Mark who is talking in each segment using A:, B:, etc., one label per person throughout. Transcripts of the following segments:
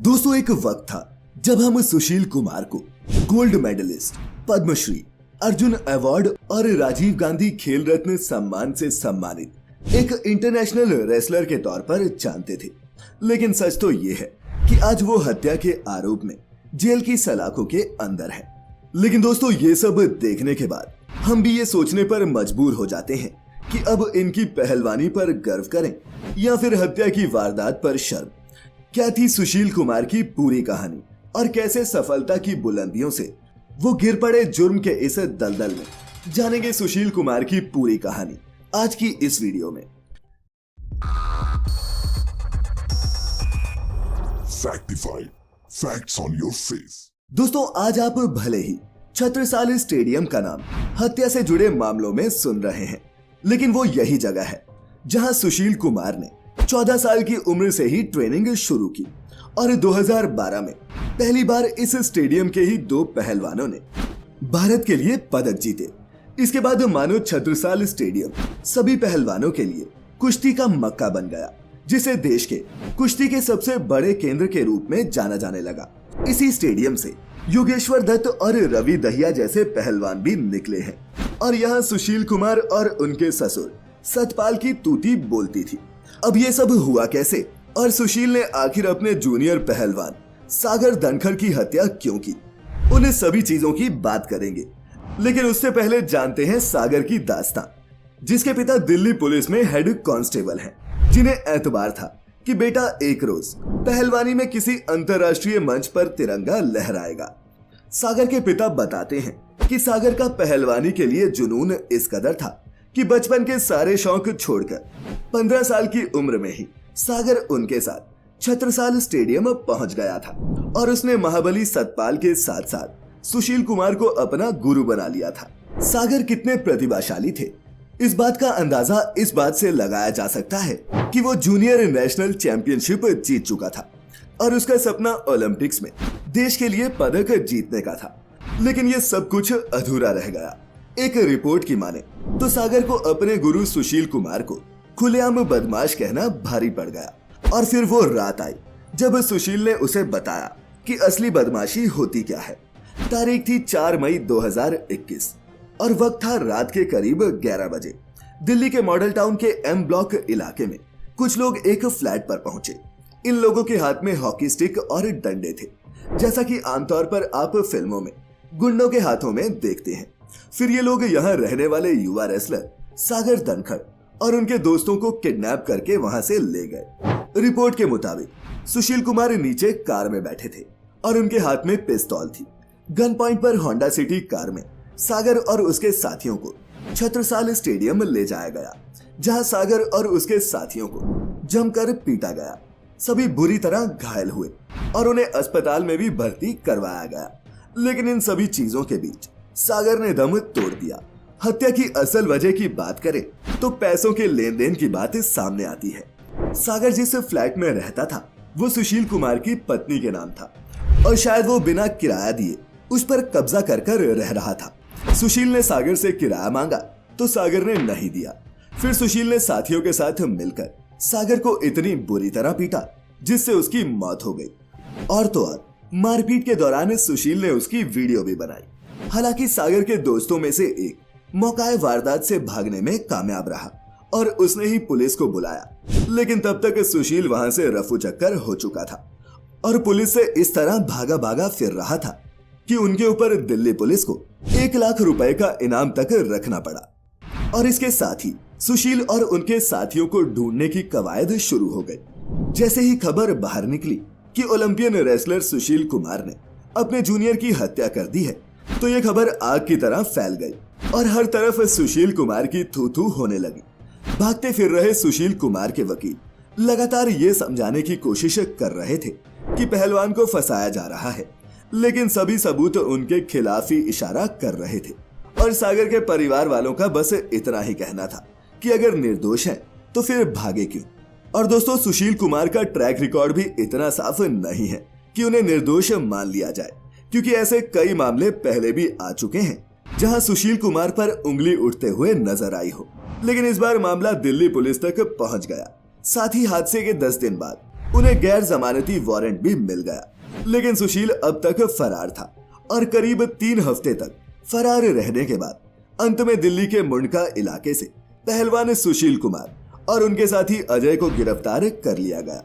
A: दोस्तों एक वक्त था जब हम सुशील कुमार को gold medallist, Padmashri, Arjuna award और राजीव गांधी खेल रत्न सम्मान से सम्मानित एक इंटरनेशनल रेसलर के तौर पर जानते थे। लेकिन सच तो ये है कि आज वो हत्या के आरोप में जेल की सलाखों के अंदर है। लेकिन दोस्तों ये सब देखने के बाद हम भी ये सोचने पर मजबूर हो जाते हैं कि अब इनकी पहलवानी पर गर्व करें या फिर हत्या की वारदात पर शर्म। क्या थी सुशील कुमार की पूरी कहानी और कैसे सफलता की बुलंदियों से वो गिर पड़े जुर्म के इस दलदल में। जानेंगे सुशील कुमार की पूरी कहानी आज की इस वीडियो में।
B: Factify. Facts on your face.
A: दोस्तों आज आप भले ही छत्रसाल स्टेडियम का नाम हत्या से जुड़े मामलों में सुन रहे हैं, लेकिन वो यही जगह है जहां सुशील कुमार ने 14 साल की उम्र से ही ट्रेनिंग शुरू की और 2012 में पहली बार इस स्टेडियम के ही दो पहलवानों ने भारत के लिए पदक जीते। इसके बाद मानो छत्रसाल स्टेडियम सभी पहलवानों के लिए कुश्ती का मक्का बन गया, जिसे देश के कुश्ती के सबसे बड़े केंद्र के रूप में जाना जाने लगा। इसी स्टेडियम से योगेश्वर दत्त और रवि दहिया जैसे पहलवान भी निकले हैं और यहाँ सुशील कुमार और उनके ससुर सतपाल की तूती बोलती थी। अब ये सब हुआ कैसे और सुशील ने आखिर अपने जूनियर पहलवान सागर धनखड़ की हत्या क्यों की, उन सभी चीजों की बात करेंगे। लेकिन उससे पहले जानते हैं सागर की दास्तां, जिसके पिता दिल्ली पुलिस में हेड कांस्टेबल हैं, जिन्हें एतबार था कि बेटा एक रोज पहलवानी में किसी अंतर्राष्ट्रीय मंच पर तिरंगा लहराएगा। सागर के पिता बताते हैं कि सागर का पहलवानी के लिए जुनून इस कदर था कि बचपन के सारे शौक छोड़कर 15 साल की उम्र में ही सागर उनके साथ छत्रसाल स्टेडियम पहुंच गया था और उसने महाबली सतपाल के साथ साथ सुशील कुमार को अपना गुरु बना लिया था। सागर कितने प्रतिभाशाली थे, इस बात का अंदाजा इस बात से लगाया जा सकता है कि वो जूनियर नेशनल चैंपियनशिप जीत चुका था और उसका सपना ओलंपिक्स में देश के लिए पदक जीतने का था। लेकिन ये सब कुछ अधूरा रह गया। एक रिपोर्ट की माने तो सागर को अपने गुरु सुशील कुमार को खुलेआम बदमाश कहना भारी पड़ गया। और फिर वो रात आई जब सुशील ने उसे बताया कि असली बदमाशी होती क्या है। तारीख थी 4 मई 2021 और वक्त था रात के करीब 11 बजे। दिल्ली के मॉडल टाउन के एम ब्लॉक इलाके में कुछ लोग एक फ्लैट पर पहुंचे। इन लोगों के हाथ में हॉकी स्टिक और डंडे थे, जैसा कि आमतौर पर आप फिल्मों में गुंडों के हाथों में देखते हैं। फिर ये लोग यहाँ रहने वाले युवा रेसलर सागर धनखड़ और उनके दोस्तों को किडनैप करके वहां से ले गए। रिपोर्ट के मुताबिक सुशील कुमार नीचे कार में बैठे थे और उनके हाथ में पिस्तौल थी। गन पॉइंट पर होंडा सिटी कार में सागर और उसके साथियों को छत्रसाल स्टेडियम ले जाया गया, जहां सागर और उसके साथियों को जमकर पीटा गया। सभी बुरी तरह घायल हुए और उन्हें अस्पताल में भी भर्ती करवाया गया। लेकिन इन सभी चीजों के बीच सागर ने दम तोड़ दिया। हत्या की असल वजह की बात करें तो पैसों के लेन देन की बात सामने आती है। सागर जिस फ्लैट में रहता था वो सुशील कुमार की पत्नी के नाम था और शायद वो बिना किराया दिए उस पर कब्जा कर रह रहा था। सुशील ने सागर से किराया मांगा तो सागर ने नहीं दिया। फिर सुशील ने साथियों के साथ मिलकर सागर को इतनी बुरी तरह पीटा जिससे उसकी मौत हो गई। और तो और मारपीट के दौरान सुशील ने उसकी वीडियो भी बनाई। हालांकि सागर के दोस्तों में से एक मौकाए वारदात से भागने में कामयाब रहा और उसने ही पुलिस को बुलाया। लेकिन तब तक सुशील वहां से रफू चक्कर हो चुका था और पुलिस से इस तरह भागा भागा फिर रहा था कि उनके ऊपर दिल्ली पुलिस को 1 लाख रुपए का इनाम तक रखना पड़ा। और इसके साथ ही सुशील और उनके साथियों को ढूंढने की कवायद शुरू हो गई। जैसे ही खबर बाहर निकली कि ओलंपियन रेसलर सुशील कुमार ने अपने जूनियर की हत्या कर दी है, तो ये खबर आग की तरह फैल गई और हर तरफ सुशील कुमार की थू थू होने लगी। भागते फिर रहे सुशील कुमार के वकील लगातार ये समझाने की कोशिश कर रहे थे कि पहलवान को फंसाया जा रहा है, लेकिन सभी सबूत उनके खिलाफ ही इशारा कर रहे थे। और सागर के परिवार वालों का बस इतना ही कहना था कि अगर निर्दोष है तो फिर भागे क्यों। और दोस्तों सुशील कुमार का ट्रैक रिकॉर्ड भी इतना साफ नहीं है कि उन्हें निर्दोष मान लिया जाए, क्योंकि ऐसे कई मामले पहले भी आ चुके हैं जहां सुशील कुमार पर उंगली उठते हुए नजर आई हो। लेकिन इस बार मामला दिल्ली पुलिस तक पहुंच गया। साथ ही हादसे के 10 दिन बाद उन्हें गैर जमानती वारंट भी मिल गया, लेकिन सुशील अब तक फरार था और करीब 3 हफ्ते तक फरार रहने के बाद अंत में दिल्ली के मुंडका इलाके से पहलवान सुशील कुमार और उनके साथी अजय को गिरफ्तार कर लिया गया।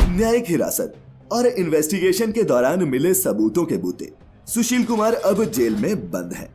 A: न्यायिक हिरासत और इन्वेस्टिगेशन के दौरान मिले सबूतों के बूते सुशील कुमार अब जेल में बंद है।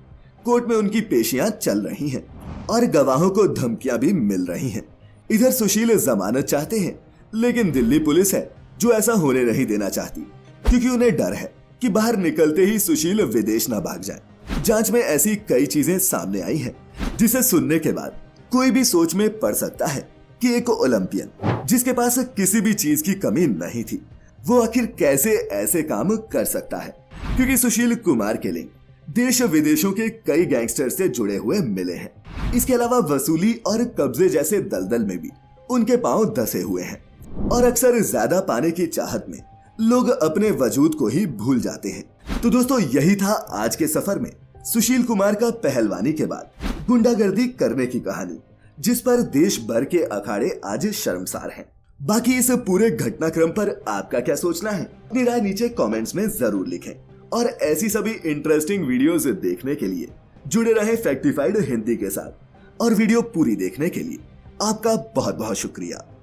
A: कोर्ट में उनकी पेशियां चल रही हैं और गवाहों को धमकियां भी मिल रही हैं। इधर सुशील जमानत चाहते हैं, लेकिन दिल्ली पुलिस है जो ऐसा होने नहीं देना चाहती, क्योंकि उन्हें डर है कि बाहर निकलते ही सुशील विदेश न भाग जाए। जांच में ऐसी कई चीजें सामने आई हैं, जिसे सुनने के बाद कोई भी सोच में पड़ सकता है कि एक ओलंपियन जिसके पास किसी भी चीज की कमी नहीं थी, वो आखिर कैसे ऐसे काम कर सकता है। क्योंकि सुशील कुमार के लिंक देश विदेशों के कई गैंगस्टर से जुड़े हुए मिले हैं। इसके अलावा वसूली और कब्जे जैसे दलदल में भी उनके पांव धंसे हुए हैं और अक्सर ज्यादा पाने की चाहत में लोग अपने वजूद को ही भूल जाते हैं। तो दोस्तों, यही था आज के सफर में सुशील कुमार का पहलवानी के बाद गुंडागर्दी करने की कहानी, जिस पर देश भर के अखाड़े आज शर्मसार हैं। बाकी इस पूरे घटनाक्रम पर आपका क्या सोचना है, अपनी राय नीचे कमेंट्स में जरूर लिखें और ऐसी सभी इंटरेस्टिंग वीडियोस देखने के लिए जुड़े रहे फैक्टिफाइड हिंदी के साथ। और वीडियो पूरी देखने के लिए आपका बहुत बहुत शुक्रिया।